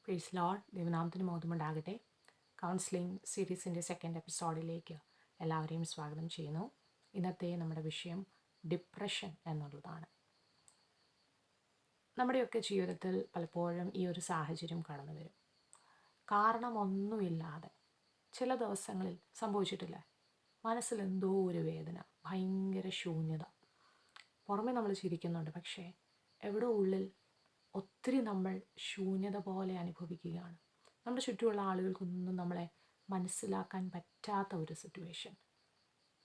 Praise Lord. ദൈവനാമത്തിന് മഹത്വമുണ്ടാകട്ടെ. Counselling സീരീസിൻ്റെ second എപ്പിസോഡിലേക്ക് എല്ലാവരെയും സ്വാഗതം ചെയ്യുന്നു. ഇന്നത്തെ നമ്മുടെ വിഷയം ഡിപ്രഷൻ എന്നുള്ളതാണ്. നമ്മുടെയൊക്കെ ജീവിതത്തിൽ പലപ്പോഴും ഈ ഒരു സാഹചര്യം കടന്നു വരും. കാരണമൊന്നുമില്ലാതെ ചില ദിവസങ്ങളിൽ സംഭവിച്ചിട്ടില്ല. മനസ്സിൽ എന്തോ ഒരു വേദന, ഭയങ്കര ശൂന്യത. പുറമെ നമ്മൾ ചിരിക്കുന്നുണ്ട്, പക്ഷേ എവിടെ ഉള്ളിൽ ഒത്തിരി നമ്മൾ ശൂന്യത പോലെ അനുഭവിക്കുകയാണ്. നമ്മുടെ ചുറ്റുമുള്ള ആളുകൾക്കൊന്നും നമ്മളെ മനസ്സിലാക്കാൻ പറ്റാത്ത ഒരു സിറ്റുവേഷൻ.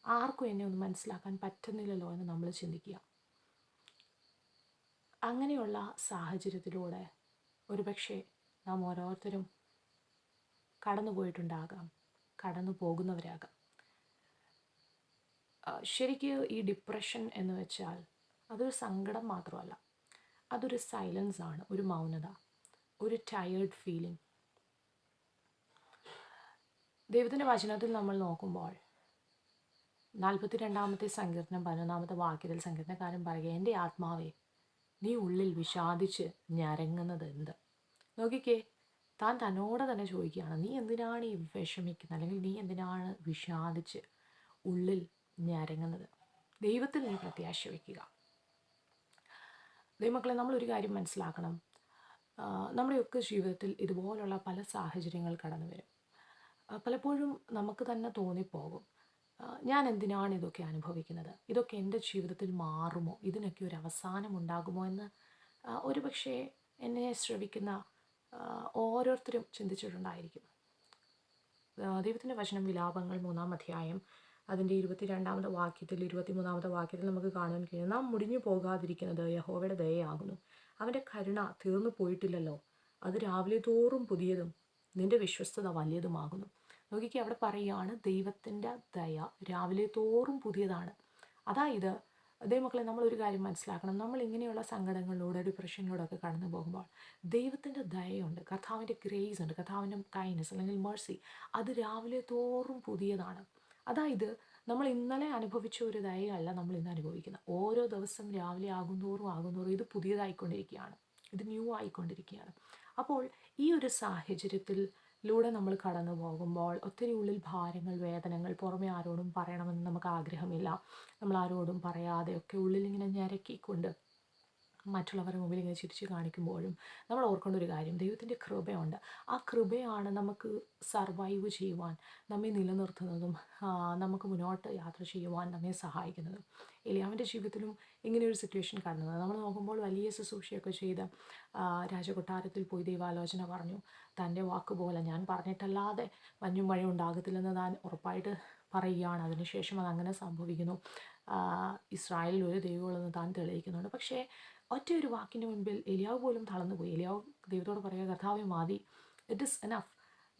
ആർക്കും എന്നെ ഒന്നും മനസ്സിലാക്കാൻ പറ്റുന്നില്ലല്ലോ എന്ന് നമ്മൾ ചിന്തിക്കുക. അങ്ങനെയുള്ള സാഹചര്യത്തിലൂടെ ഒരുപക്ഷെ നാം ഓരോരുത്തരും കടന്നു പോയിട്ടുണ്ടാകാം, കടന്നു പോകുന്നവരാകാം. ശരിക്ക് ഈ ഡിപ്രഷൻ എന്ന് വെച്ചാൽ അതൊരു സങ്കടം മാത്രമല്ല, അതൊരു സൈലൻസ് ആണ്, ഒരു മൗനത, ഒരു ടയേർഡ് ഫീലിംഗ്. ദൈവത്തിൻ്റെ വചനത്തിൽ നമ്മൾ നോക്കുമ്പോൾ 42-ാമത്തെ സങ്കീർത്തനം 11-ാമത്തെ വാക്യത്തിൽ സങ്കീർത്തനക്കാരൻ പറയുക, എൻ്റെ ആത്മാവേ നീ ഉള്ളിൽ വിഷാദിച്ച് ഞരങ്ങുന്നത് എന്ത്? നോക്കിക്കേ, താൻ തന്നോട് തന്നെ ചോദിക്കുകയാണ്, നീ എന്തിനാണ് ഈ വിഷമിക്കുന്നത്, അല്ലെങ്കിൽ നീ എന്തിനാണ് വിഷാദിച്ച് ഉള്ളിൽ ഞരങ്ങുന്നത്? ദൈവത്തിൽ നീ പ്രത്യാശ വയ്ക്കുക. ദൈവമക്കളെ, നമ്മളൊരു കാര്യം മനസ്സിലാക്കണം. നമ്മുടെയൊക്കെ ജീവിതത്തിൽ ഇതുപോലുള്ള പല സാഹചര്യങ്ങൾ കടന്നു വരും. പലപ്പോഴും നമുക്ക് തന്നെ തോന്നിപ്പോകും, ഞാൻ എന്തിനാണ് ഇതൊക്കെ അനുഭവിക്കുന്നത്? ഇതൊക്കെ എൻ്റെ ജീവിതത്തിൽ മാറുമോ? ഇതിനൊക്കെ ഒരു അവസാനം ഉണ്ടാകുമോ എന്ന് ഒരുപക്ഷെ എന്നെ ശ്രവിക്കുന്ന ഓരോരുത്തരും ചിന്തിച്ചിട്ടുണ്ടായിരിക്കും. ദൈവത്തിൻ്റെ വചനം വിലാപങ്ങൾ 3-ാം അധ്യായം അതിൻ്റെ 22-ാമത്തെ വാക്യത്തിൽ 23-ാമത്തെ വാക്യത്തിൽ നമുക്ക് കാണാൻ കഴിയും, നാം മുടിഞ്ഞു പോകാതിരിക്കുന്നത് യഹോവയുടെ ദയയാകുന്നു, അവൻ്റെ കരുണ തീർന്നു പോയിട്ടില്ലല്ലോ, അത് രാവിലെ തോറും പുതിയതും നിൻ്റെ വിശ്വസ്തത വലിയതുമാകുന്നു. നോക്കിക്ക്, അവിടെ പറയുകയാണ് ദൈവത്തിൻ്റെ ദയ രാവിലെ തോറും പുതിയതാണ്. അതായത് ദൈവമക്കളെ, നമ്മളൊരു കാര്യം മനസ്സിലാക്കണം. നമ്മൾ ഇങ്ങനെയുള്ള സങ്കടങ്ങളിലൂടെ ഡിപ്രഷനിലൂടെയൊക്കെ കടന്നു പോകുമ്പോൾ ദൈവത്തിൻ്റെ ദയയുണ്ട്, കർത്താവിൻ്റെ ഗ്രേസ് ഉണ്ട്, കർത്താവിൻ്റെ കൈൻഡ്നസ് അല്ലെങ്കിൽ മേഴ്സി, അത് രാവിലെ തോറും പുതിയതാണ്. അതായത് നമ്മൾ ഇന്നലെ അനുഭവിച്ച ഒരു ദയയല്ല നമ്മൾ ഇന്ന് അനുഭവിക്കുന്നത്. ഓരോ ദിവസം രാവിലെ ആകുന്തോറും ഇത് പുതിയതായിക്കൊണ്ടിരിക്കുകയാണ്, ഇത് ന്യൂ ആയിക്കൊണ്ടിരിക്കുകയാണ്. അപ്പോൾ ഈ ഒരു സാഹചര്യത്തിലൂടെ നമ്മൾ കടന്നു പോകുമ്പോൾ ഒത്തിരി ഉള്ളിൽ ഭാരങ്ങൾ, വേദനകൾ, പുറമെ ആരോടും പറയണമെന്ന് നമുക്ക് ആഗ്രഹമില്ല. നമ്മൾ ആരോടും പറയാതെയൊക്കെ ഉള്ളിലിങ്ങനെ ഞരക്കിക്കൊണ്ട് മറ്റുള്ളവരുടെ മുമ്പിൽ ഇങ്ങനെ ചിരിച്ച് കാണിക്കുമ്പോഴും നമ്മൾ ഓർക്കേണ്ട ഒരു കാര്യം, ദൈവത്തിൻ്റെ കൃപയുണ്ട്. ആ കൃപയാണ് നമുക്ക് സർവൈവ് ചെയ്യുവാൻ, നമ്മെ നിലനിർത്തുന്നതും നമുക്ക് മുന്നോട്ട് യാത്ര ചെയ്യുവാൻ നമ്മെ സഹായിക്കുന്നതും. എലിയാവിൻ്റെ ജീവിതത്തിലും ഇങ്ങനെയൊരു സിറ്റുവേഷൻ കടന്നത് നമ്മൾ നോക്കുമ്പോൾ വലിയ ശുശ്രൂഷയൊക്കെ ചെയ്ത് രാജകൊട്ടാരത്തിൽ പോയി ദൈവാലോചന പറഞ്ഞു. തൻ്റെ വാക്കുപോലെ ഞാൻ പറഞ്ഞിട്ടല്ലാതെ മഞ്ഞും മഴയും ഉണ്ടാകത്തില്ലെന്ന് താൻ ഉറപ്പായിട്ട് പറയുകയാണ്. അതിനുശേഷം അതങ്ങനെ സംഭവിക്കുന്നു. ഇസ്രായേലിൽ ഒരു ദൈവമുള്ളതെന്ന് താൻ തെളിയിക്കുന്നുണ്ട്. പക്ഷേ ഒറ്റയൊരു വാക്കിൻ്റെ മുൻപിൽ എലിയാവ് പോലും തളർന്നുപോയി. എലിയാവ് ദൈവത്തോട് പറയുക, കർത്താവേ മതി, ഇറ്റ് ഇസ് എനഫ്,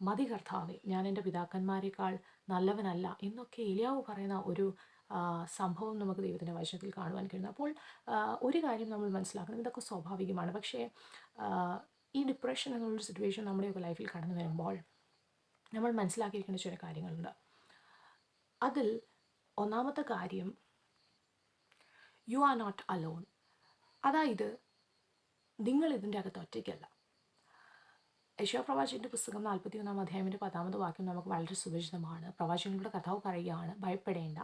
മതി കർത്താവേ, ഞാൻ എൻ്റെ പിതാക്കന്മാരെക്കാൾ നല്ലവനല്ല എന്നൊക്കെ എലിയാവ് പറയുന്ന ഒരു സംഭവം നമുക്ക് ദൈവത്തിൻ്റെ വചനത്തിൽ കാണുവാൻ കഴിയുന്നു. അപ്പോൾ ഒരു കാര്യം നമ്മൾ മനസ്സിലാക്കണം, ഇതൊക്കെ സ്വാഭാവികമാണ്. പക്ഷേ ഈ ഡിപ്രഷൻ എന്നുള്ളൊരു സിറ്റുവേഷൻ നമ്മുടെയൊക്കെ ലൈഫിൽ കടന്നു വരുമ്പോൾ നമ്മൾ മനസ്സിലാക്കിയിരിക്കേണ്ട ചില കാര്യങ്ങളുണ്ട്. അതിൽ ഒന്നാമത്തെ കാര്യം, യു ആർ നോട്ട് അലോൺ. അതായത് നിങ്ങൾ ഇതിൻ്റെ അകത്ത് ഒറ്റയ്ക്കല്ല. യെശയ്യാ പ്രവാചകൻ്റെ പുസ്തകം 41-ാം അധ്യായത്തിൻ്റെ 10-ാമത്തെ വാക്യം നമുക്ക് വളരെ സുപരിചിതമാണ്. പ്രവാചകങ്ങളുടെ കഥാവ് പറയുകയാണ്, ഭയപ്പെടേണ്ട,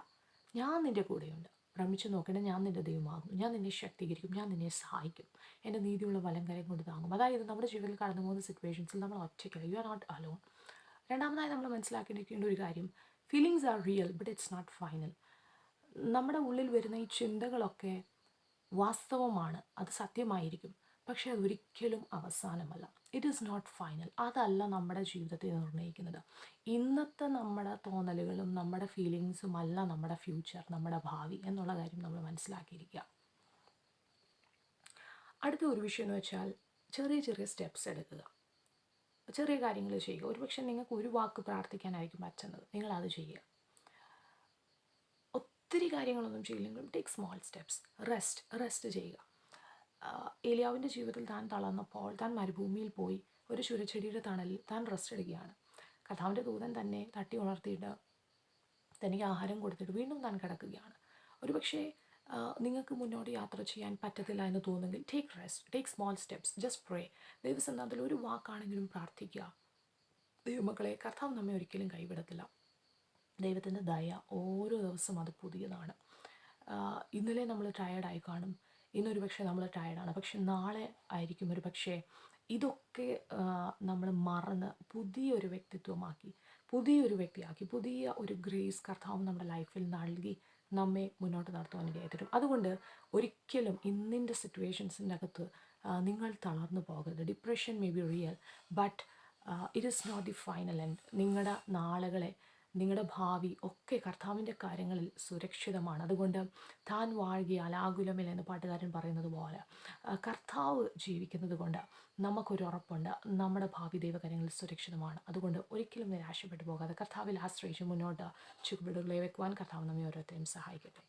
ഞാൻ നിൻ്റെ കൂടെയുണ്ട്, ഭ്രമിച്ചു നോക്കേണ്ട, ഞാൻ നിൻ്റെ ദൈവമാകും, ഞാൻ നിന്നെ ശക്തീകരിക്കും, ഞാൻ നിന്നെ സഹായിക്കും, എൻ്റെ നീതിയുള്ള വലങ്കരം കൊണ്ട് താങ്ങും. അതായത് നമ്മുടെ ജീവിതത്തിൽ കടന്നു പോകുന്ന സിറ്റുവേഷൻസിൽ നമ്മൾ ഒറ്റയ്ക്കല്ല, യു ആർ നോട്ട് അലോൺ. രണ്ടാമതായി നമ്മൾ മനസ്സിലാക്കിയിരിക്കേണ്ട ഒരു കാര്യം, feelings are real but it's not final. നമ്മുടെ ഉള്ളിൽ വരുന്ന ഈ ചിന്തകളൊക്കെ വാസ്തവമാണ്, അത് സത്യമായിരിക്കും, പക്ഷേ അതൊരിക്കലും അവസാനമല്ല. It is not final. അതല്ല നമ്മുടെ ജീവിതത്തെ നിർണ്ണയിക്കുന്നത്. ഇന്നത്തെ നമ്മുടെ തോന്നലുകളും നമ്മുടെ ഫീലിങ്സും അല്ല നമ്മുടെ ഫ്യൂച്ചർ, നമ്മുടെ ഭാവി എന്നുള്ള കാര്യം നമ്മൾ മനസ്സിലാക്കിയിരിക്കുക. അടുത്ത ഒരു വിഷയം എന്ന് വെച്ചാൽ, ചെറിയ ചെറിയ സ്റ്റെപ്സ് എടുക്കുക, ചെറിയ കാര്യങ്ങൾ ചെയ്യുക. ഒരുപക്ഷെ നിങ്ങൾക്ക് ഒരു വാക്ക് പ്രാർത്ഥിക്കാനായിരിക്കും പറ്റുന്നത്, നിങ്ങളത് ചെയ്യുക. ഒത്തിരി കാര്യങ്ങളൊന്നും ചെയ്യില്ലെങ്കിലും ടേക്ക് സ്മോൾ സ്റ്റെപ്സ്. റെസ്റ്റ് ചെയ്യുക. ഏലിയാവിൻ്റെ ജീവിതത്തിൽ താൻ തളർന്നപ്പോൾ താൻ മരുഭൂമിയിൽ പോയി ഒരു ചുരച്ചെടിയുടെ തണലിൽ താൻ റെസ്റ്റ് എടുക്കുകയാണ്. കർത്താവിൻ്റെ ദൂതൻ തന്നെ തട്ടി ഉണർത്തിയിട്ട് തനിക്ക് ആഹാരം കൊടുത്തിട്ട് വീണ്ടും താൻ കിടക്കുകയാണ്. ഒരുപക്ഷെ നിങ്ങൾക്ക് മുന്നോട്ട് യാത്ര ചെയ്യാൻ പറ്റത്തില്ല എന്ന് തോന്നുമെങ്കിൽ take rest, take small steps, just pray. ദൈവസന്നിധിയിൽ ഒരു വാക്കാണെങ്കിലും പ്രാർത്ഥിക്കുക. ദൈവമക്കളെ, കർത്താവ് നമ്മെ ഒരിക്കലും കൈവിടത്തില്ല. ദൈവത്തിൻ്റെ ദയ ഓരോ ദിവസവും അത് പുതിയതാണ്. ഇന്നലെ നമ്മൾ ടയേർഡായി കാണും, ഇന്നൊരു പക്ഷേ നമ്മൾ ടയേർഡാണ്, പക്ഷെ നാളെ ആയിരിക്കും ഒരു പക്ഷേ ഇതൊക്കെ നമ്മൾ മറന്ന് പുതിയൊരു വ്യക്തിത്വമാക്കി, പുതിയൊരു വ്യക്തിയാക്കി, പുതിയ ഒരു ഗ്രേസ് കർത്താവ് നമ്മുടെ ലൈഫിൽ നൽകി നമ്മെ മുന്നോട്ട് നടത്തുവാൻ ഇടയായി. അതുകൊണ്ട് ഒരിക്കലും ഇന്നിൻ്റെ സിറ്റുവേഷൻസിൻ്റെ അകത്ത് നിങ്ങൾ തളർന്നു പോകരുത്. Depression may be real, but it is not the final end. നിങ്ങളുടെ നാളുകളെ, നിങ്ങളുടെ ഭാവി ഒക്കെ കർത്താവിൻ്റെ കാര്യങ്ങളിൽ സുരക്ഷിതമാണ്. അതുകൊണ്ട് താൻ വാഴുകയാൽ ആകുലമില്ല എന്ന് പാട്ടുകാരൻ പറയുന്നത് പോലെ കർത്താവ് ജീവിക്കുന്നത് കൊണ്ട് നമുക്കൊരു ഉറപ്പുണ്ട്, നമ്മുടെ ഭാവി ദൈവകാര്യങ്ങളിൽ സുരക്ഷിതമാണ്. അതുകൊണ്ട് ഒരിക്കലും നിരാശപ്പെട്ടു പോകാതെ കർത്താവിൽ ആശ്രയിച്ച് മുന്നോട്ട് ചുവടുകളെ വെക്കുവാൻ കർത്താവ് നമ്മെ ഓരോരുത്തരെയും സഹായിക്കട്ടെ.